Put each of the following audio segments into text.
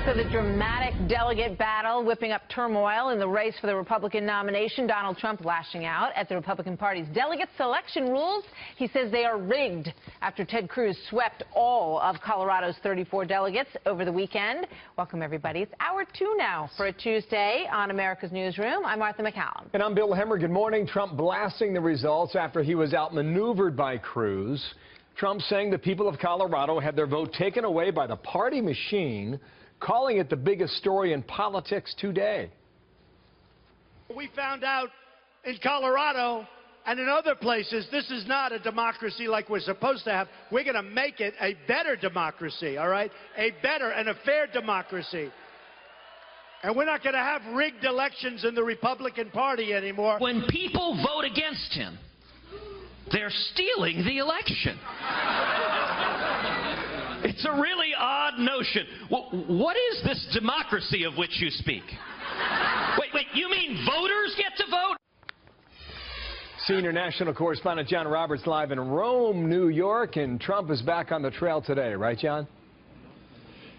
So the dramatic delegate battle whipping up turmoil in the race for the Republican nomination. Donald Trump lashing out at the Republican Party's delegate selection rules. He says they are rigged after Ted Cruz swept all of Colorado's 34 delegates over the weekend. Welcome, everybody. It's hour 2 now for a Tuesday on America's Newsroom. I'm Martha McCallum. And I'm Bill Hemmer. Good morning. Trump blasting the results after he was outmaneuvered by Cruz. Trump saying the people of Colorado had their vote taken away by the party machine, calling it the biggest story in politics today. We found out in Colorado and in other places this is not a democracy like we're supposed to have. We're going to make it a better democracy, all right? A better and a fair democracy. And we're not going to have rigged elections in the Republican Party anymore. When people vote against him, they're stealing the election. It's a really odd notion. What is this democracy of which you speak? Wait, you mean voters get to vote? Senior national correspondent John Roberts live in Rome, New York, and Trump is back on the trail today, right, John?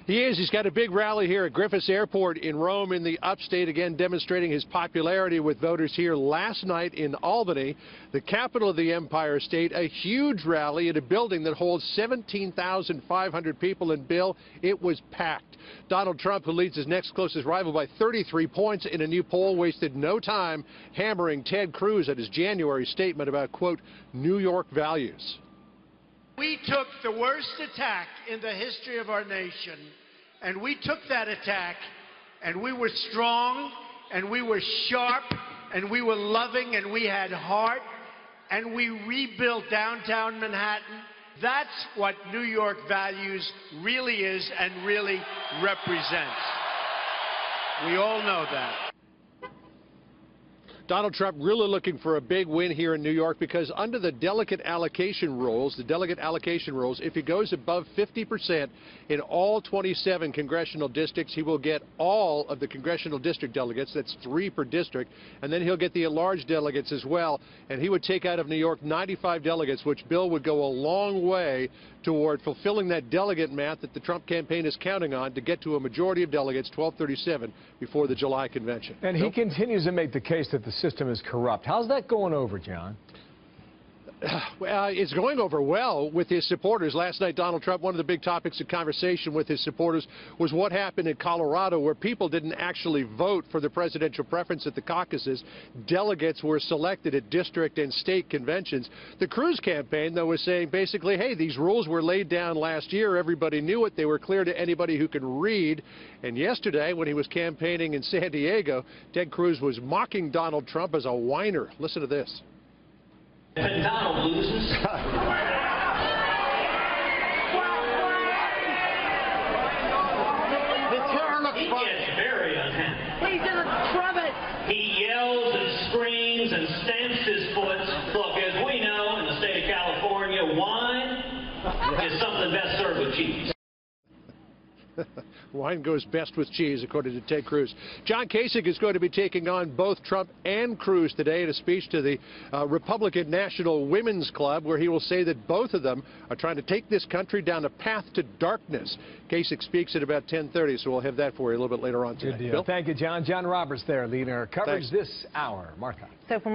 He is. He's got a big rally here at Griffiths Airport in Rome in the upstate, again demonstrating his popularity with voters here. Last night in Albany, the capital of the Empire State, a huge rally at a building that holds 17,500 people. And Bill, it was packed. Donald Trump, who leads his next closest rival by 33 points in a new poll, wasted no time hammering Ted Cruz at his January statement about, quote, New York values. We took the worst attack in the history of our nation, and we took that attack, and we were strong, and we were sharp, and we were loving, and we had heart, and we rebuilt downtown Manhattan. That's what New York values really is and really represents. We all know that. Donald Trump really looking for a big win here in New York because under the delegate allocation rules, if he goes above 50% in all 27 congressional districts, he will get all of the congressional district delegates. That's 3 per district. And then he'll get the at-large delegates as well. And he would take out of New York 95 delegates, which, Bill, would go a long way toward fulfilling that delegate math that the Trump campaign is counting on to get to a majority of delegates, 1237, before the July convention. And he continues to make the case that the system is corrupt. How's that going over, John? Well, it's going over well with his supporters. Last night, Donald Trump, one of the big topics of conversation with his supporters was what happened in Colorado, where people didn't actually vote for the presidential preference at the caucuses. Delegates were selected at district and state conventions. The Cruz campaign, though, was saying basically, hey, these rules were laid down last year. Everybody knew it. They were clear to anybody who can read. And yesterday, when he was campaigning in San Diego, Ted Cruz was mocking Donald Trump as a whiner. Listen to this. And Donald loses. The terror looks fun. He gets very unhappy. He's in a trumpet. He yells and screams and stamps his foot. Look, as we know, in the state of California, wine is something best served with cheese. Wine goes best with cheese, according to Ted Cruz. John Kasich is going to be taking on both Trump and Cruz today in a speech to the Republican National Women's Club, where he will say that both of them are trying to take this country down a path to darkness. Kasich speaks at about 10:30, so we'll have that for you a little bit later on today. Good deal. Bill? Thank you, John. John Roberts there leading our coverage Thanks. this hour. Martha. So for